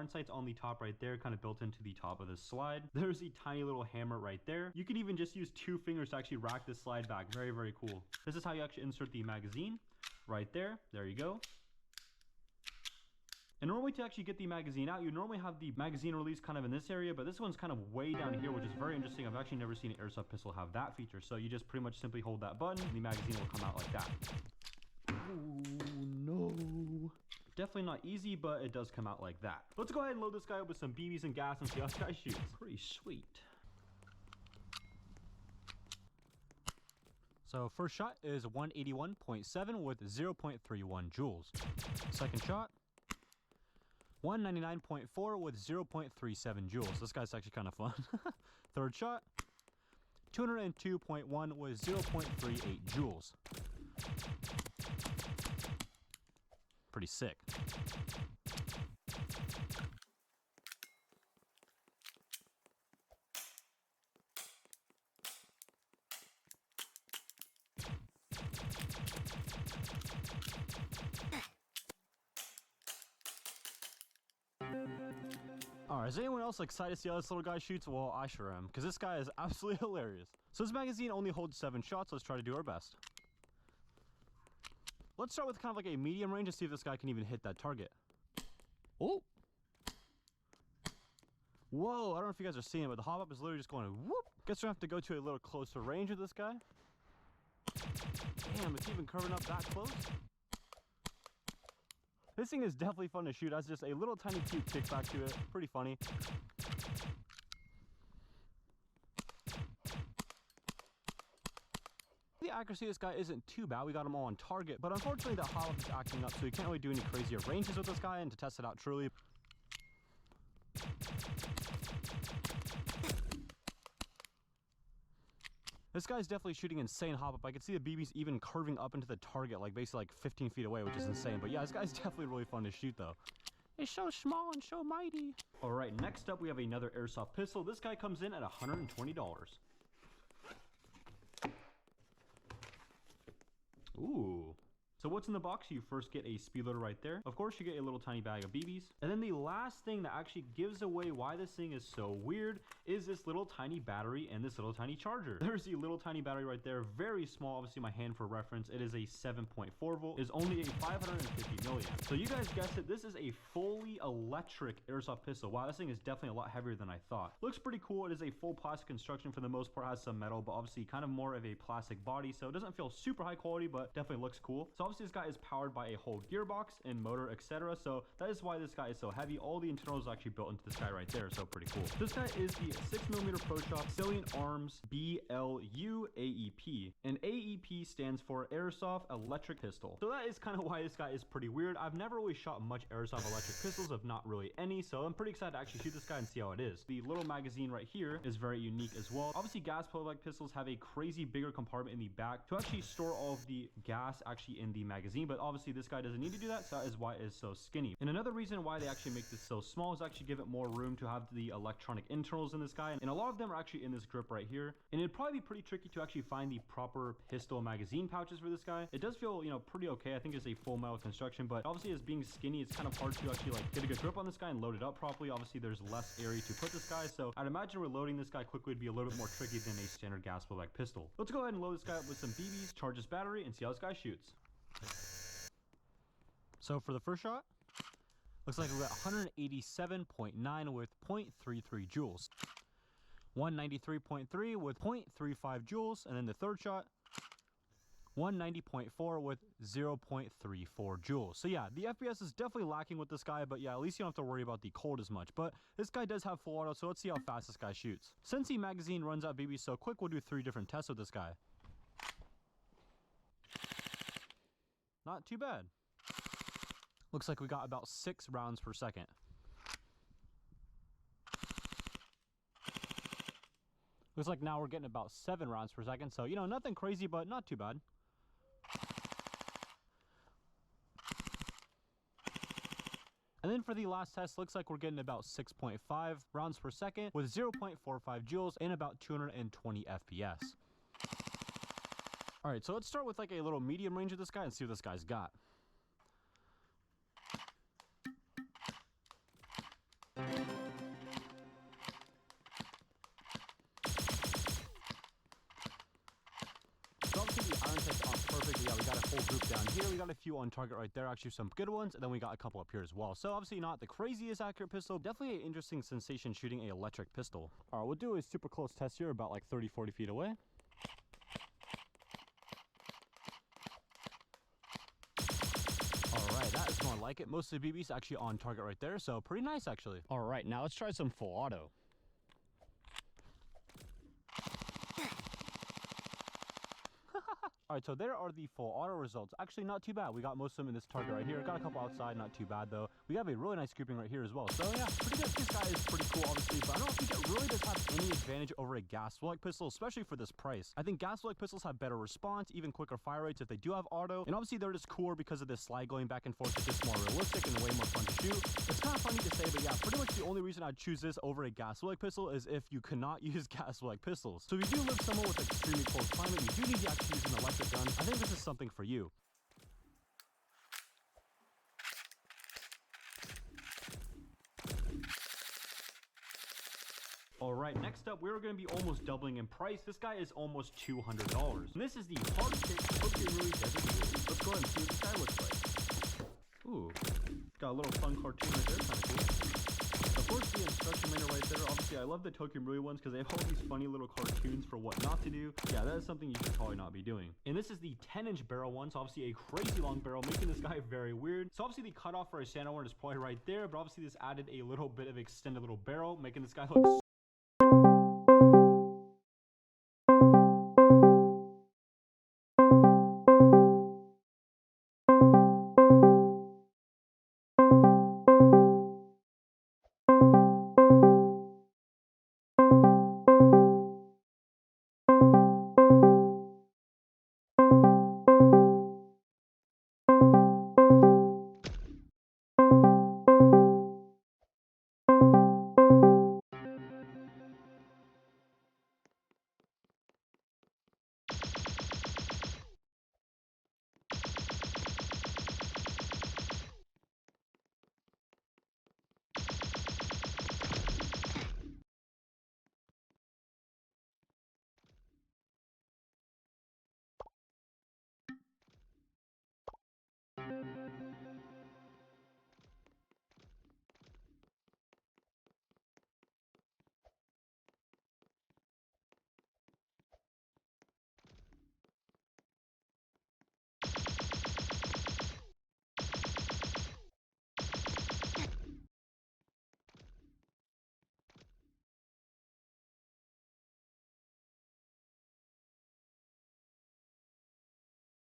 iron sights on the top right there, kind of built into the top of this slide. There's a tiny little hammer right there. You can even just use 2 fingers to actually rack this slide back. Very, very cool. This is how you actually insert the magazine right there. There you go. And normally to actually get the magazine out, you normally have the magazine release kind of in this area, but this one's kind of way down here, which is very interesting. I've actually never seen an airsoft pistol have that feature. So you just pretty much simply hold that button and the magazine will come out like that. Oh no. Definitely not easy, but it does come out like that. Let's go ahead and load this guy up with some BBs and gas and see how this guy shoots. Pretty sweet. So first shot is 181.7 with 0.31 joules. Second shot, 199.4 with 0.37 joules. This guy's actually kind of fun. Third shot, 202.1 with 0.38 joules. Pretty sick. Alright, is anyone else excited to see how this little guy shoots? Well, I sure am, because this guy is absolutely hilarious. So this magazine only holds 7 shots, so let's try to do our best. Let's start with kind of like a medium range to see if this guy can even hit that target. Oh! Whoa, I don't know if you guys are seeing it, but the hop up is literally just going whoop. Guess we have to go to a little closer range with this guy. Damn, it's even curving up that close. This thing is definitely fun to shoot. That's just a little tiny cute kickback to it. Pretty funny. The accuracy of this guy isn't too bad. We got him all on target, but unfortunately the hop up is acting up, so you can't really do any crazier ranges with this guy. And to test it out truly, this guy's definitely shooting insane hop up. I can see the BBs even curving up into the target, like basically like 15 feet away, which is insane. But yeah, this guy's definitely really fun to shoot though. It's so small and so mighty. All right, next up we have another airsoft pistol. This guy comes in at $120. Ooh. So what's in the box? You first get a speed loader right there. Of course, you get a little tiny bag of BBs. And then the last thing that actually gives away why this thing is so weird is this little tiny battery and this little tiny charger. There's the little tiny battery right there. Very small, obviously my hand for reference. It is a 7.4 volt. It is only a 550 milliamp. So you guys guessed it, this is a fully electric airsoft pistol. Wow, this thing is definitely a lot heavier than I thought. Looks pretty cool. It is a full plastic construction for the most part, has some metal, but obviously kind of more of a plastic body. So it doesn't feel super high quality, but definitely looks cool. So obviously this guy is powered by a whole gearbox and motor, etc. So that is why this guy is so heavy. All the internals are actually built into this guy right there, so pretty cool. This guy is the 6mm Pro Shop Salient Arms BLU AEP, and AEP stands for Airsoft Electric Pistol. So that is kind of why this guy is pretty weird. I've never really shot much airsoft electric pistols, if not really any, so I'm pretty excited to actually shoot this guy and see how it is. The little magazine right here is very unique as well. Obviously gas pellet pistols have a crazy bigger compartment in the back to actually store all of the gas actually in the magazine, but obviously this guy doesn't need to do that, so that is why it is so skinny. And another reason why they actually make this so small is actually give it more room to have the electronic internals in this guy, and a lot of them are actually in this grip right here. And it'd probably be pretty tricky to actually find the proper pistol magazine pouches for this guy. It does feel, you know, pretty okay. I think it's a full metal construction, but obviously as being skinny, it's kind of hard to actually like get a good grip on this guy and load it up properly. Obviously there's less area to put this guy, so I'd imagine reloading this guy quickly would be a little bit more tricky than a standard gas blowback pistol. Let's go ahead and load this guy up with some BBs, charge his battery, and see how this guy shoots. So for the first shot, looks like we're at 187.9 with 0.33 joules. 193.3 with 0.35 joules. And then the third shot, 190.4 with 0.34 joules. So yeah, the FPS is definitely lacking with this guy, but yeah, at least you don't have to worry about the cold as much. But this guy does have full auto, so let's see how fast this guy shoots. Since the magazine runs out BB so quick, we'll do 3 different tests with this guy. Not too bad. Looks like we got about 6 rounds per second. Looks like now we're getting about 7 rounds per second. So, you know, nothing crazy, but not too bad. And then for the last test, looks like we're getting about 6.5 rounds per second with 0.45 joules and about 220 FPS. All right, so let's start with like a little medium range of this guy and see what this guy's got. perfect. Yeah, we got a whole group down here. We got a few on target right there, actually some good ones, and then we got a couple up here as well. So obviously not the craziest accurate pistol, definitely an interesting sensation shooting a electric pistol. All right, we'll do a super close test here, about like 30-40 feet away. Alright, that is more like it. Most of the BBs actually on target right there, so pretty nice actually. Alright, now let's try some full auto. Alright, so there are the full auto results. Actually, not too bad. We got most of them in this target right here. Got a couple outside, not too bad though. We have a really nice grouping right here as well. So yeah, pretty good. This guy is pretty cool, obviously, but I don't think it really does have any advantage over a gas flow-like pistol, especially for this price. I think gas flow-like pistols have better response, even quicker fire rates if they do have auto. And obviously, they're just cooler because of this slide going back and forth. It's just more realistic and way more fun to shoot. It's kind of funny to say, but yeah, pretty much the only reason I'd choose this over a gas flow-like pistol is if you cannot use gas flow-like pistols. So if you do live somewhere with extremely cold climate, you do need to actually use an electric gun. I think this is something for you. Alright, next up, we're going to be almost doubling in price. This guy is almost $200. And this is the Hardkick Tokyo-Marui Desert Eagle. Let's go ahead and see what this guy looks like. Ooh, got a little fun cartoon right there, kind of cool. Of course, the instruction manual right there. Obviously, I love the Tokyo-Marui ones because they have all these funny little cartoons for what not to do. Yeah, that is something you should probably not be doing. And this is the 10-inch barrel one, so obviously a crazy long barrel, making this guy very weird. So obviously the cutoff for a standard one is probably right there, but obviously this added a little bit of extended little barrel, making this guy look